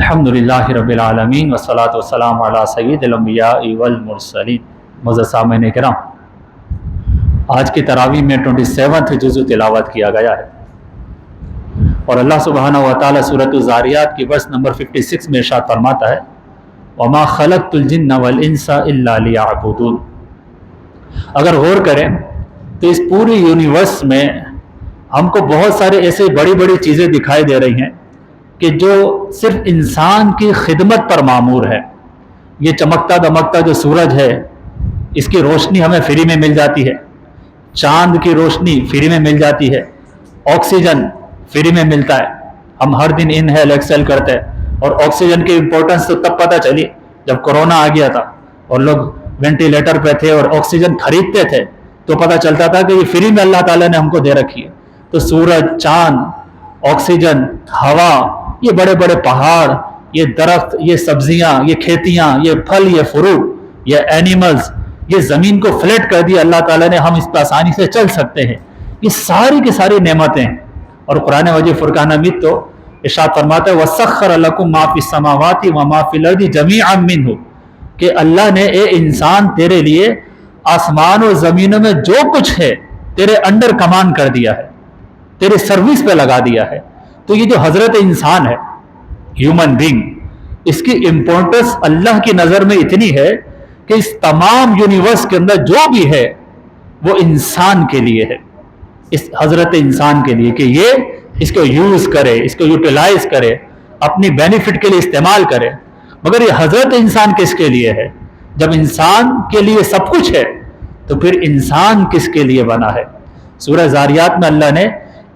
अल्हम्दुलिल्लाहि रब्बिल आलमीन वस्सलातु वस्सलामु अला सय्यिदिल अंबिया'i वल मुरसलीन। मुअज़्ज़ज़ सामईन किराम, आज की तरावी में 27वां जुज़ तिलावत किया गया है और अल्लाह सुब्हानहु व तआला सूरत ज़ारियात की वर्स नंबर 56 में इरशाद फरमाता है, वमा खलक़तुल जिन्ना वल इंसा इल्ला लियअबुदून। अगर गौर करें तो इस पूरी यूनिवर्स में हमको बहुत सारे ऐसे बड़ी बड़ी चीज़ें दिखाई दे रही हैं कि जो सिर्फ इंसान की खिदमत पर मामूर है। ये चमकता दमकता जो सूरज है, इसकी रोशनी हमें फ्री में मिल जाती है, चांद की रोशनी फ्री में मिल जाती है, ऑक्सीजन फ्री में मिलता है। हम हर दिन इनहेल एक्सहेल करते हैं और ऑक्सीजन की इम्पोर्टेंस तो तब पता चली जब कोरोना आ गया था और लोग वेंटिलेटर पे थे और ऑक्सीजन खरीदते थे, तो पता चलता था कि ये फ्री में अल्लाह ताला ने हमको दे रखी है। तो सूरज, चांद, ऑक्सीजन, हवा, ये बड़े बड़े पहाड़, ये दरख्त, ये सब्जियां, ये खेतियां, ये फल, ये फ्रूट, ये एनिमल्स, ये ज़मीन को फ्लैट कर दिया अल्लाह ताला ने, हम इस पर आसानी से चल सकते हैं। ये सारी की सारी नेमतें हैं। और कुरान मजीद फुरकान हमीद तो इरशाद फरमाता है, वसख्खर लकुम मा फिस समावाति व मा फिल अर्दि जमीअन मिन्हु, कि अल्लाह ने ए इंसान तेरे लिए आसमान और ज़मीनों में जो कुछ है तेरे अंडर कमांड कर दिया है, तेरे सर्विस पे लगा दिया है। तो ये जो हजरत इंसान है, ह्यूमन बीइंग, इसकी इंपॉर्टेंस अल्लाह की नज़र में इतनी है कि इस तमाम यूनिवर्स के अंदर जो भी है वो इंसान के लिए है, इस हजरत इंसान के लिए, कि ये इसको यूज करे, इसको यूटिलाइज करे, अपनी बेनिफिट के लिए इस्तेमाल करे। मगर ये हजरत इंसान किसके लिए है? जब इंसान के लिए सब कुछ है तो फिर इंसान किसके लिए बना है? सूरह ज़ारियात में अल्लाह ने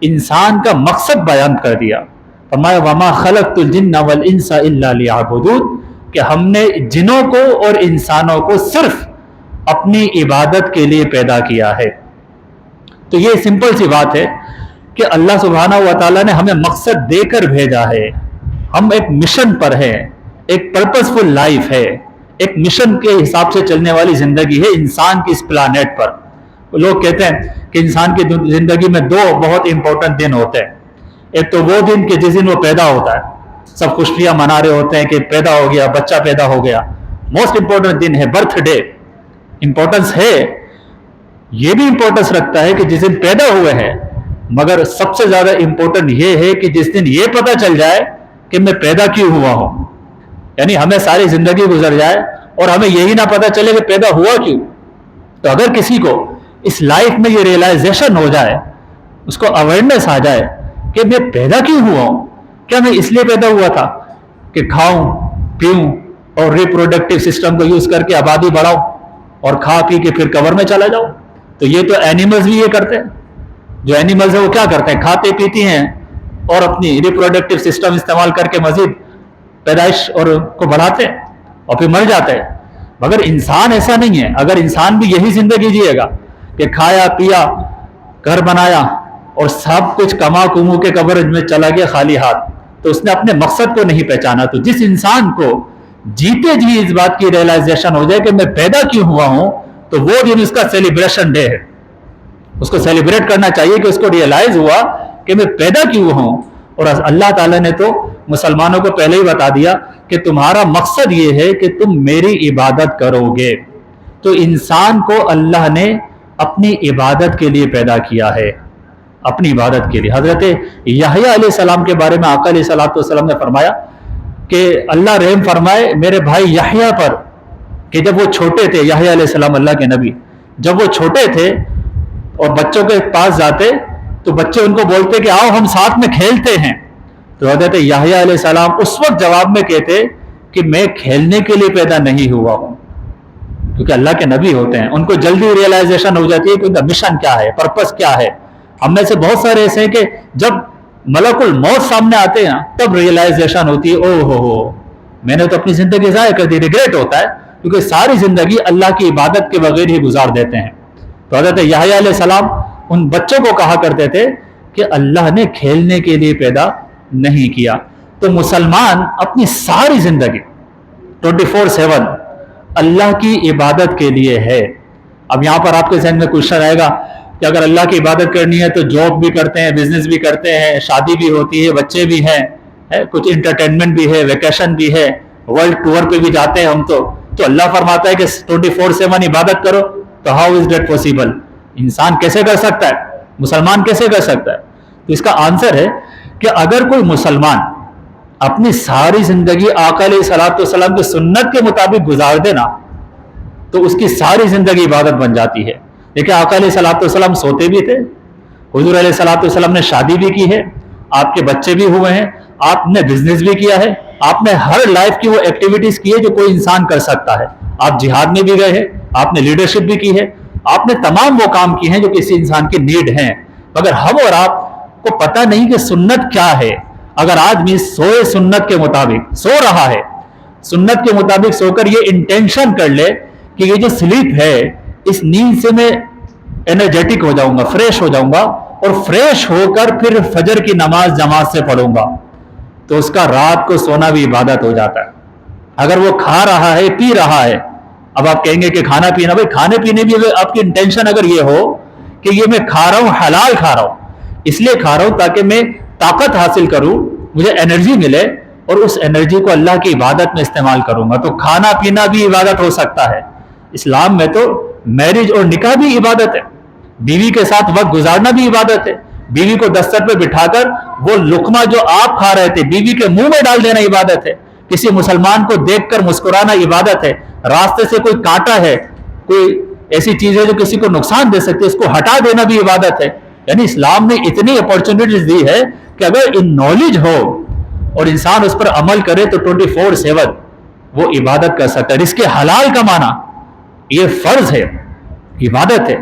इंसान का मकसद बयान कर दिया, फरमाया वमा खलक़तुल जिन्ना वल इंसा इल्ला लियअबुदून, कि हमने जिनों को और इंसानों को सिर्फ अपनी इबादत के लिए पैदा किया है। तो ये सिंपल सी बात है कि अल्लाह सुब्हानहु व तआला ने हमें मकसद देकर भेजा है। हम एक मिशन पर हैं, एक पर्पसफुल लाइफ है, एक मिशन के हिसाब से चलने वाली जिंदगी है इंसान की इस प्लानेट पर। लोग कहते हैं कि इंसान की जिंदगी में दो बहुत इंपॉर्टेंट दिन होते हैं। एक तो वो दिन कि जिस दिन वो पैदा होता है, सब खुशियां मना रहे होते हैं कि पैदा हो गया, बच्चा पैदा हो गया। मोस्ट इंपॉर्टेंट दिन है बर्थडे, इंपॉर्टेंस है, ये भी इंपॉर्टेंस रखता है कि जिस दिन पैदा हुए हैं। मगर सबसे ज्यादा इंपॉर्टेंट ये है कि जिस दिन ये पता चल जाए कि मैं पैदा क्यों हुआ हूं, यानी हमें सारी जिंदगी गुजर जाए और हमें यही ना पता चले कि पैदा हुआ क्यों। तो अगर किसी को इस लाइफ में ये रियलाइजेशन हो जाए, उसको अवेयरनेस आ जाए कि मैं पैदा क्यों हुआ हूं, क्या मैं इसलिए पैदा हुआ था कि खाऊं पीऊं और रिप्रोडक्टिव सिस्टम को यूज करके आबादी बढ़ाऊं और खा पी के फिर कब्र में चला जाऊं। तो ये तो एनिमल्स भी ये करते हैं। जो एनिमल्स है वो क्या करते हैं? खाते पीते हैं और अपनी रिप्रोडक्टिव सिस्टम इस्तेमाल करके मजीद पैदाइश और को बढ़ाते हैं और फिर मर जाते हैं। मगर इंसान ऐसा नहीं है। अगर इंसान भी यही जिंदगी जिएगा कि खाया पिया, घर बनाया और सब कुछ कमा कुमू के कब्र में चला गया खाली हाथ, तो उसने अपने मकसद को नहीं पहचाना। तो जिस इंसान को जीते जी इस बात की रियलाइजेशन हो जाए कि मैं पैदा क्यों हुआ हूं, तो वो दिन उसका सेलिब्रेशन डे है। उसको सेलिब्रेट करना चाहिए कि उसको रियलाइज हुआ कि मैं पैदा क्यों हुआ हूं। और अल्लाह ताला ने तो मुसलमानों को पहले ही बता दिया कि तुम्हारा मकसद ये है कि तुम मेरी इबादत करोगे। तो इंसान को अल्लाह ने अपनी इबादत के लिए पैदा किया है, अपनी इबादत के लिए। हजरत यहया अलैहिस्सलाम के बारे में आका अलैहिस्सलाम ने फरमाया कि अल्लाह रहम फरमाए मेरे भाई यहया पर, कि जब वो छोटे थे, यहया अलैहिस्सलाम अल्लाह के नबी, जब वो छोटे थे और बच्चों के पास जाते तो बच्चे उनको बोलते कि आओ हम साथ में खेलते हैं। तो हजरत यहया अलैहिस्सलाम उस वक्त जवाब में कहते कि मैं खेलने के लिए पैदा नहीं हुआ हूं, क्योंकि अल्लाह के नबी होते हैं, उनको जल्दी रियलाइजेशन हो जाती है कि उनका मिशन क्या है, पर्पस क्या है। हम में से बहुत सारे ऐसे हैं कि जब मलकुल मौत सामने आते हैं तब रियलाइजेशन होती है, ओ हो मैंने तो अपनी जिंदगी ज़ाया कर दी। रिग्रेट होता है क्योंकि सारी जिंदगी अल्लाह की इबादत के बगैर ही गुजार देते हैं। तो हज़रत यहया अलैहिस्सलाम उन बच्चों को कहा करते थे कि अल्लाह ने खेलने के लिए पैदा नहीं किया। तो मुसलमान अपनी सारी जिंदगी 24/7 अल्लाह की इबादत के लिए है। अब यहाँ पर आपके जहन में क्वेश्चन आएगा कि अगर अल्लाह की इबादत करनी है तो जॉब भी करते हैं, बिजनेस भी करते हैं, शादी भी होती है, बच्चे भी हैं, कुछ इंटरटेनमेंट भी है, वेकेशन भी है, वर्ल्ड टूर पे भी जाते हैं हम तो अल्लाह फरमाता है कि 24/7 इबादत करो। तो हाउ इज दैट पॉसिबल? इंसान कैसे कर सकता है, मुसलमान कैसे कर सकता है? तो इसका आंसर है कि अगर कोई मुसलमान अपनी सारी जिंदगी आका अलैहिस्सलातु वस्सलाम की सुन्नत के मुताबिक गुजार देना तो उसकी सारी जिंदगी इबादत बन जाती है। देखिए आका अलैहिस्सलातु वस्सलाम सोते भी थे, हुजूर अलैहिस्सलातु वस्सलाम ने शादी भी की है, आपके बच्चे भी हुए हैं, आपने बिजनेस भी किया है, आपने हर लाइफ की वो एक्टिविटीज की है जो कोई इंसान कर सकता है। आप जिहाद में भी गए हैं, आपने लीडरशिप भी की है, आपने तमाम वो काम किए हैं जो किसी इंसान की नीड है। मगर हम और आपको पता नहीं कि सुन्नत क्या है। अगर आदमी सोए सुन्नत के मुताबिक सो रहा है, सुन्नत के मुताबिक सोकर ये इंटेंशन कर ले कि ये जो स्लीप है इस नींद से मैं एनर्जेटिक हो जाऊंगा, फ्रेश हो जाऊंगा और फ्रेश होकर फिर फजर की नमाज जमात से पढ़ूंगा, तो उसका रात को सोना भी इबादत हो जाता है। अगर वो खा रहा है, पी रहा है, अब आप कहेंगे कि खाना पीना, भाई खाने पीने भी आपकी इंटेंशन अगर ये हो कि ये मैं खा रहा हूं, हलाल खा रहा हूं, इसलिए खा रहा हूं ताकि मैं ताकत हासिल करूं, मुझे एनर्जी मिले और उस एनर्जी को अल्लाह की इबादत में इस्तेमाल करूंगा, तो खाना पीना भी इबादत हो सकता है। इस्लाम में तो मैरिज और निकाह भी इबादत है, बीवी के साथ वक्त गुजारना भी इबादत है। बीवी को दस्तर पे बिठाकर वो लुकमा जो आप खा रहे थे बीवी के मुंह में डाल देना इबादत है। किसी मुसलमान को देखकर मुस्कुराना इबादत है। रास्ते से कोई कांटा है, कोई ऐसी चीज है जो किसी को नुकसान दे सकती है, उसको हटा देना भी इबादत है। यानी इस्लाम ने इतनी अपॉर्चुनिटीज दी है कि अगर इन नॉलेज हो और इंसान उस पर अमल करे तो 24/7 वो इबादत कर सकता है। रिस्क हलाल कमाना ये फर्ज है, इबादत है।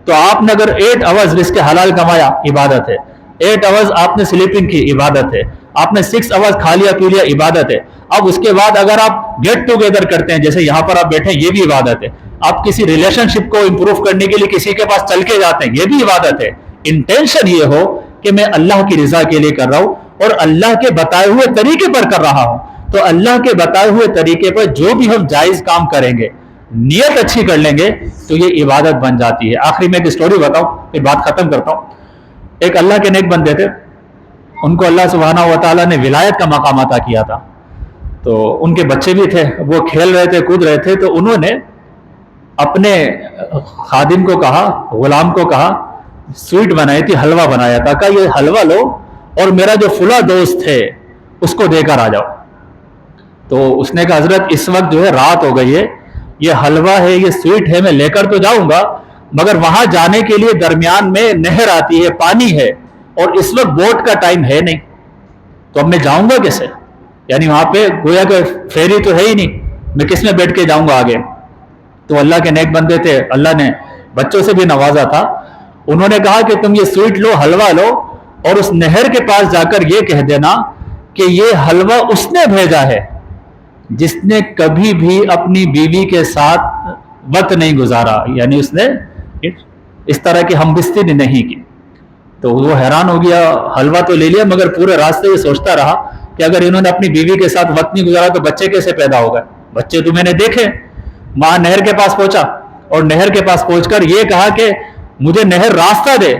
तो आपने अगर 8 आवर्स रिस्क हलाल कमाया, इबादत है। 8 आवर्स आपने स्लीपिंग की, इबादत है। आपने 6 आवर्स खा लिया पी लिया, इबादत है। अब उसके बाद अगर आप गेट टुगेदर करते हैं, जैसे यहां पर आप बैठे हैं, ये भी इबादत है। आप किसी रिलेशनशिप को इंप्रूव करने के लिए किसी के पास चल के जाते हैं, ये भी इबादत है। इंटेंशन ये हो कि मैं अल्लाह की रजा के लिए कर रहा हूं और अल्लाह के बताए हुए तरीके पर कर रहा हूं, तो अल्लाह के बताए हुए तरीके पर जो भी हम जायज काम करेंगे, नियत अच्छी कर लेंगे तो ये इबादत बन जाती है। आखिरी में एक स्टोरी बताऊं, फिर बात खत्म करता हूं। एक अल्लाह के नेक बंदे थे, उनको अल्लाह सुब्हानहू व तआला ने विलायत का मकाम अता किया था। तो उनके बच्चे भी थे, वो खेल रहे थे, कूद रहे थे। तो उन्होंने अपने खादिम को कहा, गुलाम को कहा, स्वीट बनाई थी, हलवा बनाया था, कहा ये हलवा लो और मेरा जो फुला दोस्त है उसको देकर आ जाओ। तो उसने कहा हजरत इस वक्त जो है रात हो गई है, ये हलवा है, ये स्वीट है, मैं लेकर तो जाऊंगा, मगर वहां जाने के लिए दरमियान में नहर आती है, पानी है, और इस वक्त बोट का टाइम है नहीं, तो अब मैं जाऊंगा कैसे? यानी वहां पे गोया कि फेरी तो है ही नहीं, मैं किस में बैठ के जाऊंगा आगे? तो अल्लाह के नेक बंदे थे, अल्लाह ने बच्चों से भी नवाजा था। उन्होंने कहा कि तुम ये स्वीट लो, हलवा लो, और उस नहर के पास जाकर ये कह देना कि ये हलवा उसने भेजा है जिसने कभी भी अपनी बीवी के साथ वक्त नहीं गुजारा, यानी उसने इस तरह की हमबिस्ती नहीं की। तो वो हैरान हो गया, हलवा तो ले लिया, मगर पूरे रास्ते ये सोचता रहा कि अगर इन्होंने अपनी बीवी के साथ वक्त नहीं गुजारा तो बच्चे कैसे पैदा हो गए? बच्चे तो मैंने देखे। वहां नहर के पास पहुंचा और नहर के पास पहुंचकर ये कहा कि मुझे नहर रास्ता दे,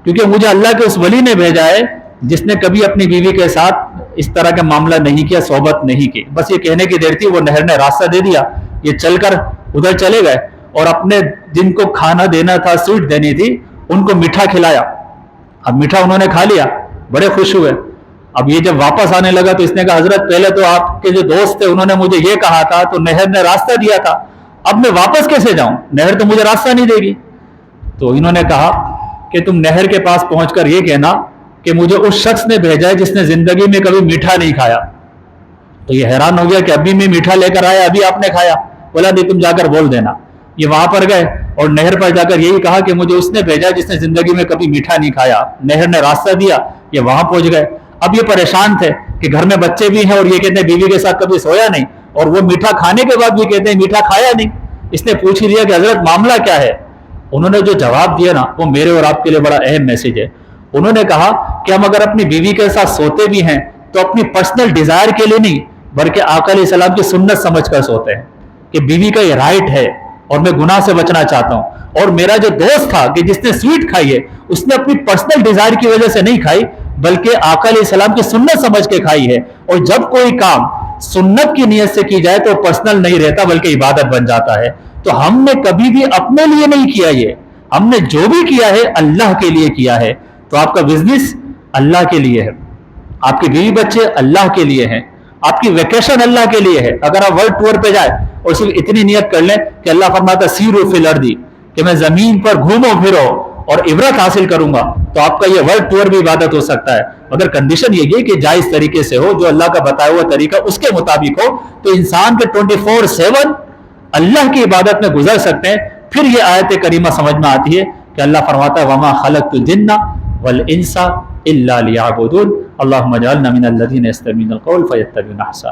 क्योंकि मुझे अल्लाह के उस वली ने भेजा है जिसने कभी अपनी बीवी के साथ इस तरह का मामला नहीं किया, सोबत नहीं की। बस ये कहने की देर थी, वो नहर ने रास्ता दे दिया, ये चलकर उधर चले गए और अपने जिनको खाना देना था, स्वीट देनी थी, उनको मीठा खिलाया। अब मीठा उन्होंने खा लिया, बड़े खुश हुए। अब ये जब वापस आने लगा तो इसने कहा हजरत पहले तो आपके जो दोस्त थे उन्होंने मुझे ये कहा था, तो नहर ने रास्ता दिया था, अब मैं वापस कैसे जाऊं? नहर तो मुझे रास्ता नहीं देगी। तो इन्होंने कहा कि तुम नहर के पास पहुंचकर ये कहना कि मुझे उस शख्स ने भेजा है जिसने जिंदगी में कभी मीठा नहीं खाया। तो ये हैरान हो गया कि अभी मैं मीठा लेकर आया, अभी आपने खाया? बोला नहीं, तुम जाकर बोल देना। ये वहां पर गए और नहर पर जाकर यही कहा कि मुझे उसने भेजा जिसने जिंदगी में कभी मीठा नहीं खाया। नहर ने रास्ता दिया, ये वहां पहुंच गए। अब ये परेशान थे कि घर में बच्चे भी हैं और ये कहते हैं बीवी के साथ कभी सोया नहीं, और वो मीठा खाने के बाद भी कहते हैं मीठा खाया नहीं। इसने पूछ ही लिया कि हजरत मामला क्या है? उन्होंने जो जवाब दिया ना, वो मेरे और आपके लिए बड़ा अहम मैसेज है। उन्होंने कहा कि हम अगर अपनी बीवी के साथ सोते भी हैं तो अपनी पर्सनल डिजायर के लिए नहीं, बल्कि आका अलैहिस्सलाम की सुन्नत समझकर सोते हैं कि बीवी का ये राइट है और मैं गुनाह से बचना चाहता हूं। और मेरा जो दोस्त था कि जिसने स्वीट खाई है, उसने अपनी पर्सनल डिजायर की वजह से नहीं खाई, بلکہ آقا علیہ السلام کی سنت سمجھ کے کھائی ہے. اور جب کوئی کام سنت کی نیت سے کی جائے تو پرسنل نہیں رہتا بلکہ عبادت بن جاتا ہے. تو ہم نے کبھی بھی اپنے لیے نہیں کیا، یہ ہم نے جو بھی کیا ہے اللہ کے لیے کیا ہے. تو آپ کا بزنس اللہ کے لیے ہے، آپ کے بیوی بچے اللہ کے لیے ہیں، آپ کی ویکیشن اللہ کے لیے ہے. اگر آپ ورلڈ ٹور پہ جائیں اور صرف اتنی نیت کر لیں کہ اللہ فرماتا سیرو فی الارض، کہ میں زمین پر گھومو پھرو اور عبرت حاصل کروں گا، تو آپ کا یہ ورلڈ ٹور بھی عبادت ہو سکتا ہے. مگر کنڈیشن یہ ہے کہ جائز طریقے سے ہو، جو اللہ کا بتایا ہوا طریقہ اس کے مطابق ہو. تو انسان کے 24/7 اللہ کی عبادت میں گزر سکتے ہیں. پھر یہ آیت کریمہ سمجھ میں آتی ہے کہ اللہ فرماتا ہے وما خلقت الجن والانس الا ليعبدون اللهم اجعلنا من الذين يستمعون القول فيتبعون احسنه.